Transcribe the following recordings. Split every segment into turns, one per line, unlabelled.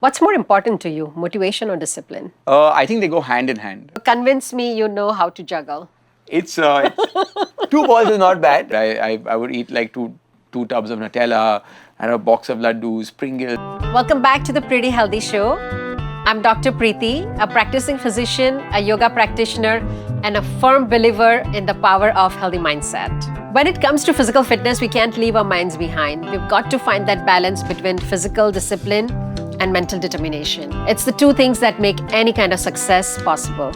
What's more important to you, motivation or discipline?
I think they go hand in hand.
Convince me you know how to juggle.
It's two balls is not bad. I would eat like two tubs of Nutella and a box of laddus, Pringles.
Welcome back to the Pretty Healthy Show. I'm Dr. Preeti, a practicing physician, a yoga practitioner, and a firm believer in the power of healthy mindset. When it comes to physical fitness, we can't leave our minds behind. We've got to find that balance between physical discipline and mental determination. It's the two things that make any kind of success possible.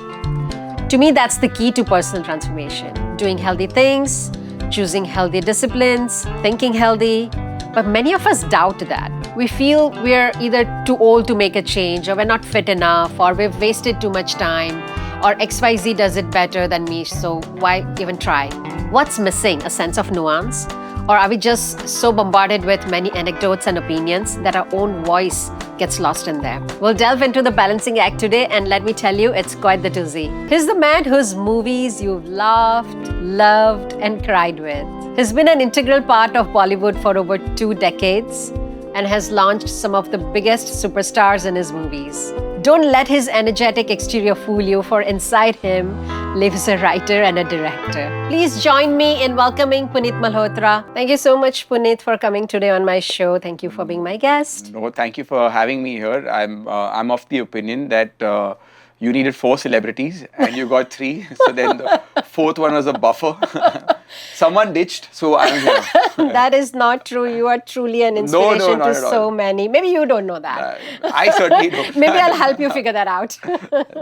To me, that's the key to personal transformation. Doing healthy things, choosing healthy disciplines, thinking healthy. But many of us doubt that. We feel we're either too old to make a change, or we're not fit enough, or we've wasted too much time, or XYZ does it better than me, so why even try? What's missing? A sense of nuance? Or are we just so bombarded with many anecdotes and opinions that our own voice gets lost in there? We'll delve into the balancing act today, and let me tell you, it's quite the doozy. Here's the man whose movies you've laughed, loved, and cried with. He's been an integral part of Bollywood for over 2 decades and has launched some of the biggest superstars in his movies. Don't let his energetic exterior fool you, for inside him lives a writer and a director. Please join me in welcoming Punit Malhotra. Thank you so much, Punit, for coming today on my show. Thank you for being my guest.
No, thank you for having me here. I'm of the opinion that you needed 4 celebrities and you got 3. So then the 4th one was a buffer. Someone ditched, so I'm here.
That is not true. You are truly an inspiration to so many. Maybe you don't know that.
I certainly don't.
Maybe I'll help you figure that out.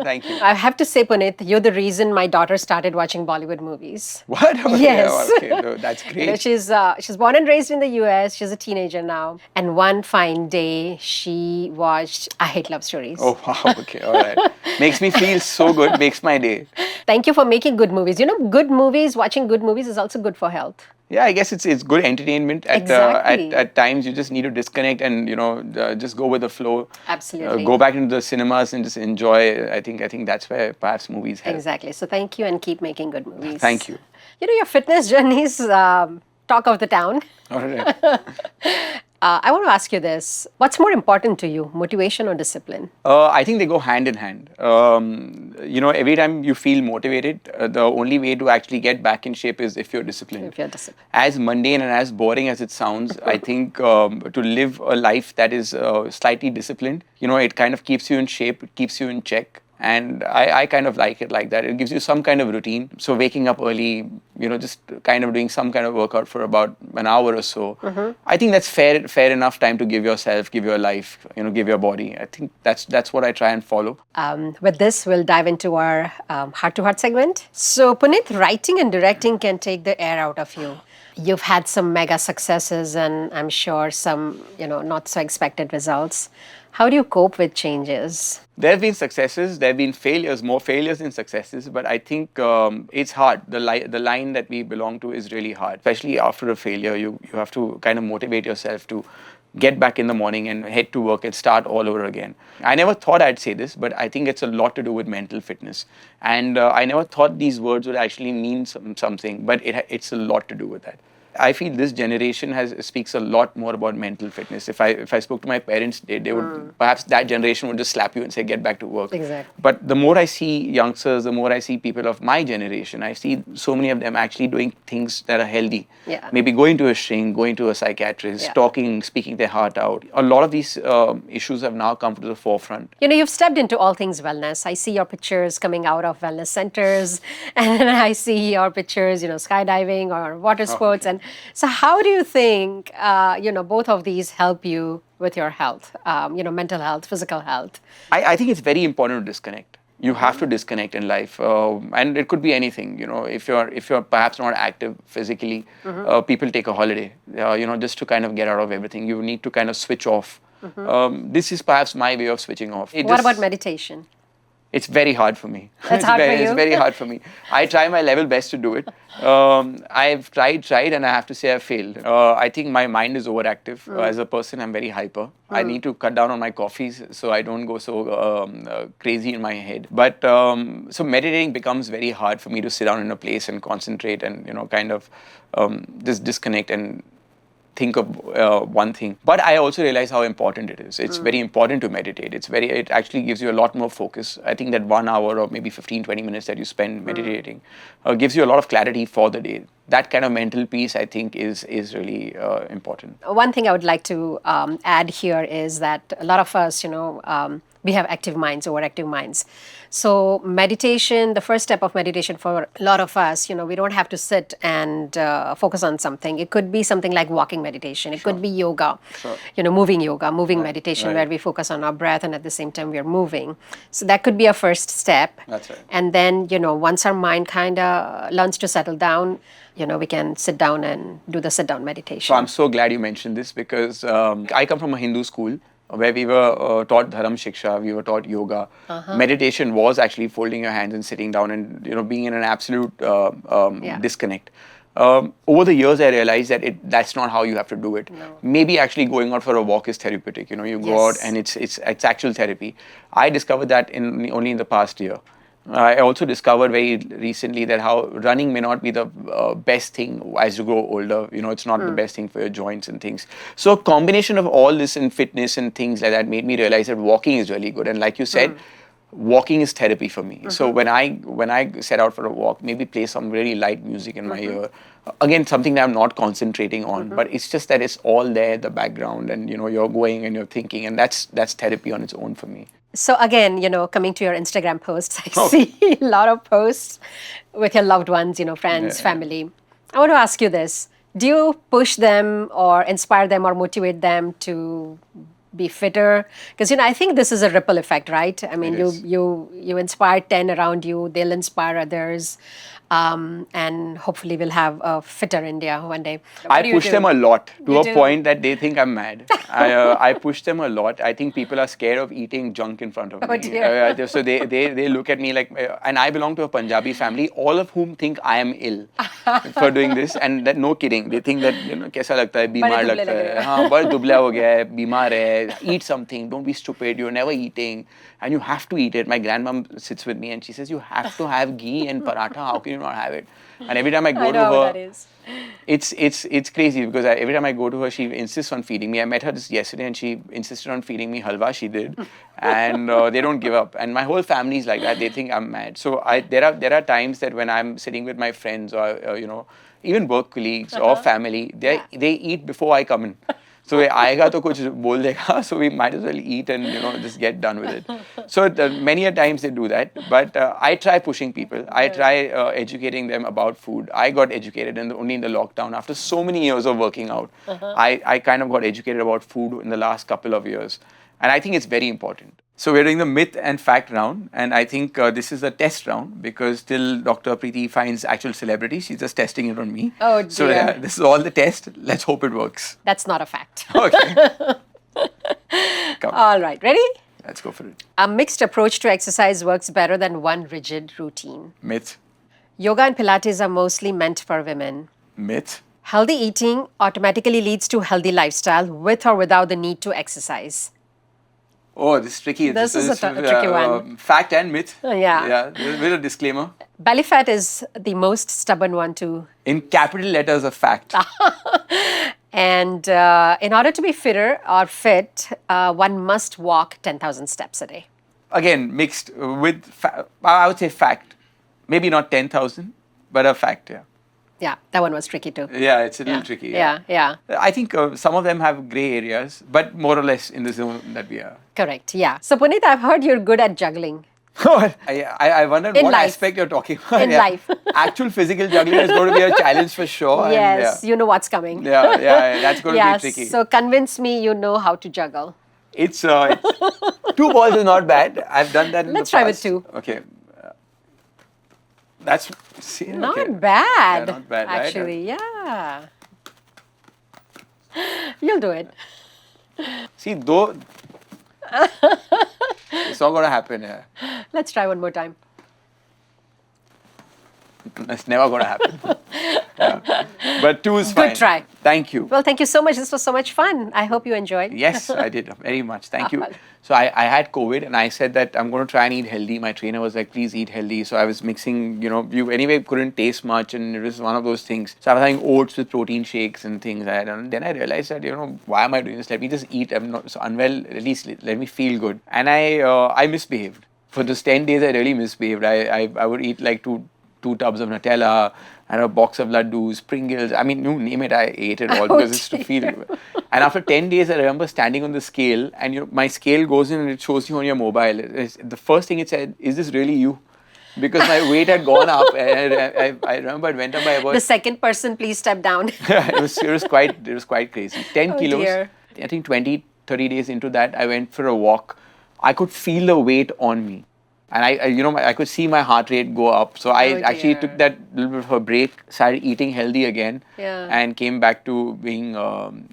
Thank you.
I have to say, Punit, you're the reason my daughter started watching Bollywood movies.
What? Okay,
Yes.
Okay, no, that's great.
You know, she's born and raised in the US. She's a teenager now. And one fine day, she watched I Hate Love Stories.
Oh, wow. Okay, all right. Makes me feel so good. Makes my day.
Thank you for making good movies. You know, good movies, watching good movies is also good for health.
Yeah, I guess it's good entertainment.
Exactly.
At times, you just need to disconnect and just go with the flow.
Absolutely.
Go back into the cinemas and just enjoy. I think that's where perhaps movies help.
Exactly. So thank you, and keep making good movies.
Thank you.
You know, your fitness journeys, talk of the town.
All right.
I want to ask you this. What's more important to you, motivation or discipline?
I think they go hand in hand. Every time you feel motivated, the only way to actually get back in shape is if you're disciplined.
If you're disciplined.
As mundane and as boring as it sounds, I think to live a life that is slightly disciplined, it kind of keeps you in shape, it keeps you in check. And I kind of like it like that. It gives you some kind of routine. So waking up early, just kind of doing some kind of workout for about an hour or so. Mm-hmm. I think that's fair enough time to give yourself, give your life, give your body. I think that's what I try and follow.
With this, we'll dive into our heart-to-heart segment. So, Punit, writing and directing can take the air out of you. You've had some mega successes and I'm sure some, not so expected results. How do you cope with changes?
There have been successes, there have been failures, more failures than successes, but I think it's hard. The line that we belong to is really hard, especially after a failure. You have to kind of motivate yourself to get back in the morning and head to work and start all over again. I never thought I'd say this, but I think it's a lot to do with mental fitness. And I never thought these words would actually mean something, but it's a lot to do with that. I feel this generation speaks a lot more about mental fitness. If I spoke to my parents, they would perhaps that generation would just slap you and say get back to work.
Exactly.
But the more I see youngsters, the more I see people of my generation, I see so many of them actually doing things that are healthy.
Yeah.
Maybe going to a shrink, going to a psychiatrist, talking, speaking their heart out. A lot of these issues have now come to the forefront.
You've stepped into all things wellness. I see your pictures coming out of wellness centers, and I see your pictures, skydiving or water sports. And so how do you think, both of these help you with your health, mental health, physical health?
I think it's very important to disconnect. You have to disconnect in life, and it could be anything. If you're perhaps not active physically, people take a holiday. Just to kind of get out of everything. You need to kind of switch off. This is perhaps my way of switching off.
What about meditation?
It's very hard for me.
It's hard for you?
It's very hard for me. I try my level best to do it. I've tried, and I have to say I failed. I think my mind is overactive. As a person, I'm very hyper. I need to cut down on my coffees so I don't go so crazy in my head. But so meditating becomes very hard for me to sit down in a place and concentrate and kind of just disconnect and think of one thing. But I also realize how important it is. It's very important to meditate. It actually gives you a lot more focus. I think that 1 hour or maybe 15, 20 minutes that you spend meditating gives you a lot of clarity for the day. That kind of mental peace, I think, is really important.
One thing I would like to add here is that a lot of us, we have active minds, overactive minds. So meditation, the first step of meditation for a lot of us, we don't have to sit and focus on something. It could be something like walking meditation. It could be yoga, moving yoga, moving meditation, where we focus on our breath and at the same time we are moving. So that could be a first step.
That's right.
And then, once our mind kind of learns to settle down, we can sit down and do the sit down meditation.
So I'm so glad you mentioned this because I come from a Hindu school where we were taught dharam shiksha, we were taught yoga. Meditation was actually folding your hands and sitting down and being in an absolute disconnect. Over the years, I realized that that's not how you have to do it.
No.
Maybe actually going out for a walk is therapeutic. You go out and it's actual therapy. I discovered that only in the past year. I also discovered very recently that how running may not be the best thing as you grow older. It's not the best thing for your joints and things. So a combination of all this and fitness and things like that made me realize that walking is really good. And like you said, walking is therapy for me. So when I set out for a walk, maybe play some really light music in my ear. Again, something that I'm not concentrating on, but it's just that it's all there, the background, and you're going and you're thinking, and that's therapy on its own for me.
So again, coming to your Instagram posts, I see a lot of posts with your loved ones, friends, family. I want to ask you this. Do you push them or inspire them or motivate them to be fitter? Because, I think this is a ripple effect, right? I mean, you inspire 10 around you, they'll inspire others. And hopefully we'll have a fitter India one day.
I push them a lot to a point that they think I'm mad. I push them a lot. I think people are scared of eating junk in front of me.
Oh dear.
So they look at me like, and I belong to a Punjabi family, all of whom think I am ill for doing this. And that, no kidding, they think that, kaisa lagta hai, bimar lagta hai. Haan, bada dubla ho gaya hai, bimar hai, eat something, don't be stupid, you're never eating. And you have to eat it. My grandmom sits with me and she says, you have to have ghee and paratha, how can you not have it? And every time I go to her,
that is.
It's crazy because every time I go to her, she insists on feeding me. I met her just yesterday and she insisted on feeding me halwa, she did. And they don't give up. And my whole family is like that. They think I'm mad. So there are times that when I'm sitting with my friends or, even work colleagues or family, they eat before I come in. So aayega to kuch bol dega, so we might as well eat and just get done with it. So many a times they do that, but I try pushing people. I try educating them about food. I got educated only in the lockdown after so many years of working out. I kind of got educated about food in the last couple of years, and I think it's very important. So we're doing the myth and fact round, and I think this is a test round because till Dr. Preeti finds actual celebrity, she's just testing it on me.
Oh dear.
So this is all the test. Let's hope it works.
That's not a fact.
Okay. Come.
All right, ready?
Let's go for it.
A mixed approach to exercise works better than one rigid routine.
Myth.
Yoga and Pilates are mostly meant for women.
Myth.
Healthy eating automatically leads to healthy lifestyle with or without the need to exercise.
Oh, this is tricky.
This is a tricky one.
Fact and myth.
Yeah.
Yeah, with a disclaimer.
Belly fat is the most stubborn one to.
In capital letters, a fact.
And in order to be fitter or fit, one must walk 10,000 steps a day.
Again, mixed with, I would say fact. Maybe not 10,000, but a fact, yeah.
Yeah, that one was tricky too.
Yeah, it's a little tricky.
Yeah.
I think some of them have grey areas, but more or less in the zone that we are.
Correct, yeah. So Puneet, I've heard you're good at juggling.
I wonder
In
what
life.
aspect you're talking about.
In life.
Actual physical juggling is going to be a challenge for sure.
Yes, you know what's coming.
Yeah, that's going to be tricky.
So convince me you know how to juggle.
It's 2 balls is not bad. I've done that in the past.
Let's try with 2.
Okay. That's
not
okay.
bad.
Yeah, not bad,
actually, yeah. You'll do it.
See, though it's not going to happen. Yeah.
Let's try one more time.
That's never going to happen. Yeah. But 2 is fine.
Good try.
Thank you.
Well, thank you so much. This was so much fun. I hope you enjoyed.
Yes, I did very much. Thank you. So I had COVID and I said that I'm going to try and eat healthy. My trainer was like, please eat healthy. So I was mixing, you anyway couldn't taste much and it was one of those things. So I was having oats with protein shakes and things like that. And then I realized that, why am I doing this? Let me just eat. I'm not so unwell. At least let me feel good. And I misbehaved. For those 10 days, I really misbehaved. I would eat like two tubs of Nutella and a box of laddus, Pringles. I mean, you name it, I ate it all because it's to feel good. And after 10 days, I remember standing on the scale and my scale goes in and it shows you on your mobile. The first thing it said, is this really you? Because my weight had gone up and I remember it went up by about...
The second person, please step down.
it was quite crazy. 10 kilos.
Dear.
I think 20, 30 days into that, I went for a walk. I could feel the weight on me. And I could see my heart rate go up. So I actually took that little bit of a break, started eating healthy again, and came back to being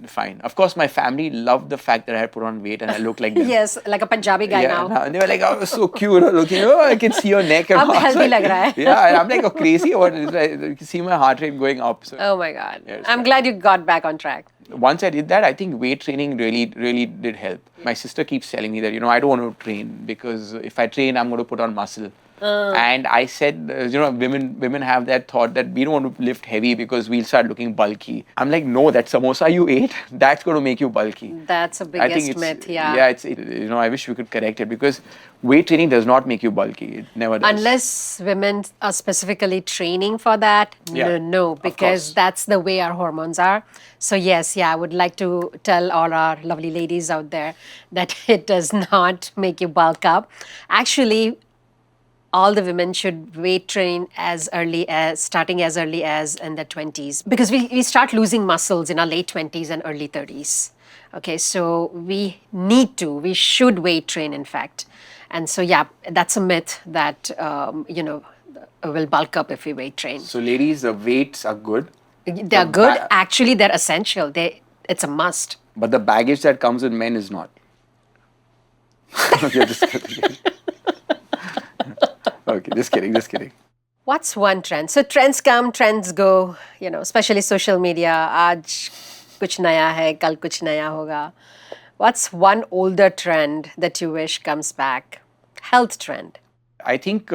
fine. Of course, my family loved the fact that I had put on weight and I looked like them.
Yes, like a Punjabi guy now.
And they were like, oh, so cute looking. Oh, I can see your neck. And
Ab healthy lag raha hai.
Yeah, and I'm like, oh, crazy. You can see my heart rate going up. So,
oh my God. I'm glad you got back on track.
Once I did that, I think weight training really did help. My sister keeps telling me that, I don't want to train because if I train, I'm going to put on muscle. And I said, women have that thought that we don't want to lift heavy because we'll start looking bulky. I'm like, no, that samosa you ate, that's going to make you bulky.
That's a biggest myth, yeah.
Yeah, I wish we could correct it because weight training does not make you bulky. It never does.
Unless women are specifically training for that, no, because that's the way our hormones are. So yes, I would like to tell all our lovely ladies out there that it does not make you bulk up. Actually, all the women should weight train starting as early as in their 20s because we start losing muscles in our late 20s and early 30s. Okay, so we should weight train in fact. And so, that's a myth that, will bulk up if we weight train.
So ladies, the weights are good.
They're good. Actually, they're essential. It's a must.
But the baggage that comes with men is not. Okay, just kidding.
What's one trend? So trends come, trends go, especially social media. Aaj kuch naya hai, kal kuch naya hoga. What's one older trend that you wish comes back? Health trend.
I think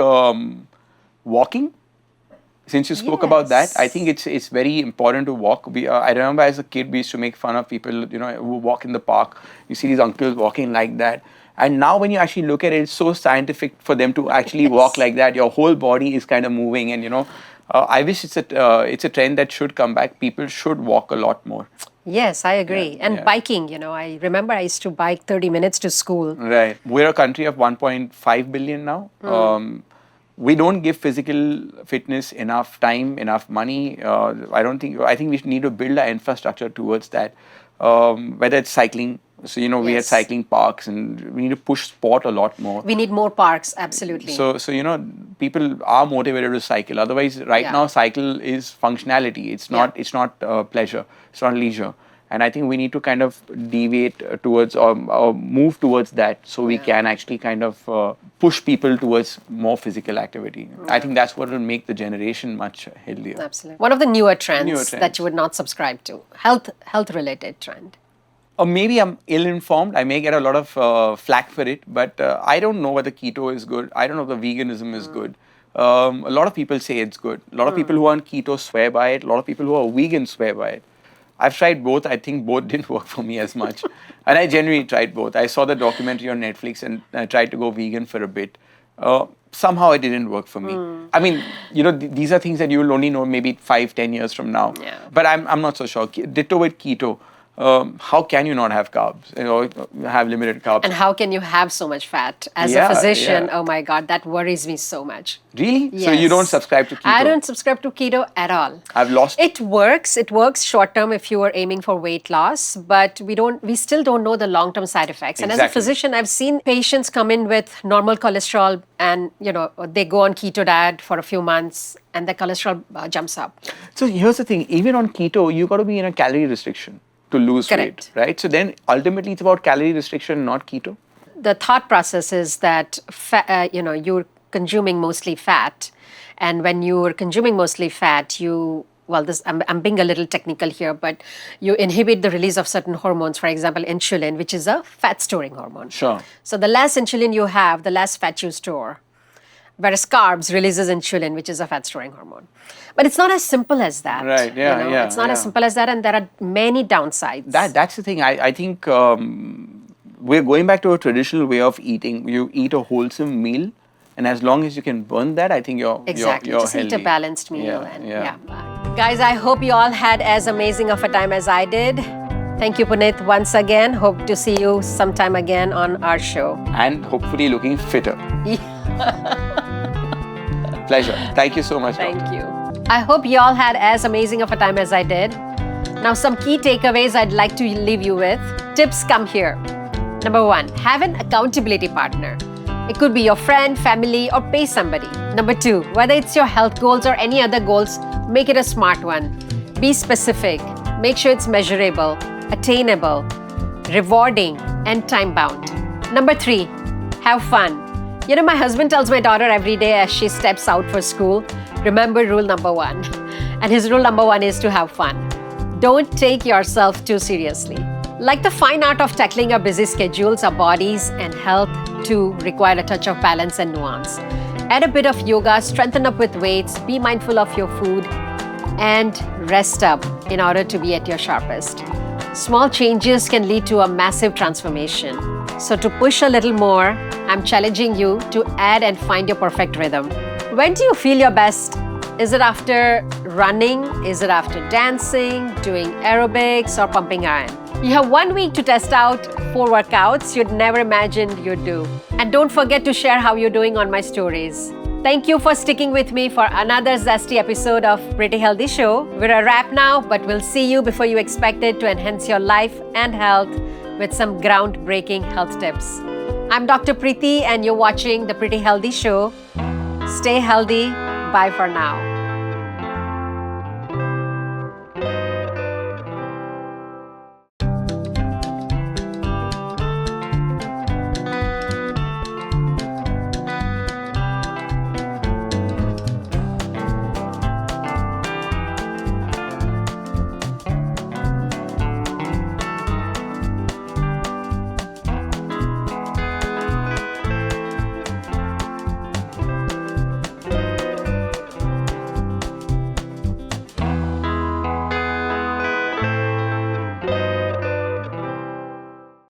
walking. Since you spoke about that, I think it's very important to walk. I remember as a kid, we used to make fun of people, who walk in the park. You see these uncles walking like that. And now when you actually look at it, it's so scientific for them to actually walk like that. Your whole body is kind of moving. And, I wish it's a trend that should come back. People should walk a lot more.
Yes, I agree. And biking, I remember I used to bike 30 minutes to school.
Right. We're a country of 1.5 billion now. We don't give physical fitness enough time, enough money. I think we need to build our infrastructure towards that. Whether it's cycling. So, we had cycling parks and we need to push sport a lot more.
We need more parks, absolutely.
So people are motivated to cycle. Otherwise, now, cycle is functionality. It's not pleasure. It's not leisure. And I think we need to kind of deviate towards or move towards that so we can actually kind of push people towards more physical activity. I think that's what will make the generation much healthier.
Absolutely. One of the newer trends that you would not subscribe to, health-related trend.
Or maybe I'm ill-informed. I may get a lot of flack for it, but I don't know whether keto is good. I don't know if the veganism is good. A lot of people say it's good. A lot of people who are on keto swear by it. A lot of people who are vegan swear by it. I've tried both. I think both didn't work for me as much. And I genuinely tried both. I saw the documentary on Netflix and I tried to go vegan for a bit. Somehow it didn't work for me. I mean, these are things that you will only know maybe 5-10 years from now.
Yeah.
But I'm not so sure. Ditto with keto. How can you not have carbs? Have limited carbs.
And how can you have so much fat? As a physician, oh my God, that worries me so much.
Really?
Yes.
So you don't subscribe to keto?
I don't subscribe to keto at all.
I've lost.
It works. It works short term if you are aiming for weight loss, but we still don't know the long term side effects. And as a physician, I've seen patients come in with normal cholesterol and they go on keto diet for a few months and their cholesterol jumps up.
So here's the thing, even on keto, you got to be in a calorie restriction to lose weight, right? So then ultimately it's about calorie restriction, not keto.
The thought process is that you're consuming mostly fat. And when you're consuming mostly fat, I'm being a little technical here, but you inhibit the release of certain hormones, for example, insulin, which is a fat storing hormone.
Sure.
So the less insulin you have, the less fat you store. Whereas carbs releases insulin, which is a fat storing hormone. But it's not as simple as that.
Right, yeah, yeah.
It's not as simple as that, and there are many downsides.
That's the thing. I think we're going back to a traditional way of eating. You eat a wholesome meal, and as long as you can burn that, I think you're
Exactly.
you're
Just eat a
healthy.
balanced meal.
Yeah.
Guys, I hope you all had as amazing of a time as I did. Thank you, Puneet, once again. Hope to see you sometime again on our show.
And hopefully looking fitter. Pleasure. Thank you so much.
Thank
Doctor.
you. I hope you all had as amazing of a time as I did. Now, some key takeaways I'd like to leave you with. Tips come here. Number 1, have an accountability partner. It could be your friend, family, or pay somebody. Number 2, whether it's your health goals or any other goals, make it a smart one. Be specific. Make sure it's measurable, attainable, rewarding, and time-bound. Number 3, have fun. You know, my husband tells my daughter every day as she steps out for school, remember rule number 1. And his rule number 1 is to have fun. Don't take yourself too seriously. Like the fine art of tackling our busy schedules, our bodies and health too require a touch of balance and nuance. Add a bit of yoga, strengthen up with weights, be mindful of your food, and rest up in order to be at your sharpest. Small changes can lead to a massive transformation. So to push a little more, I'm challenging you to add and find your perfect rhythm. When do you feel your best? Is it after running? Is it after dancing, doing aerobics, or pumping iron? You have 1 week to test out 4 workouts you'd never imagined you'd do. And don't forget to share how you're doing on my stories. Thank you for sticking with me for another zesty episode of Pretty Healthy Show. We're a wrap now, but we'll see you before you expect it to enhance your life and health with some groundbreaking health tips. I'm Dr. Preeti and you're watching The Pretty Healthy Show. Stay healthy. Bye for now.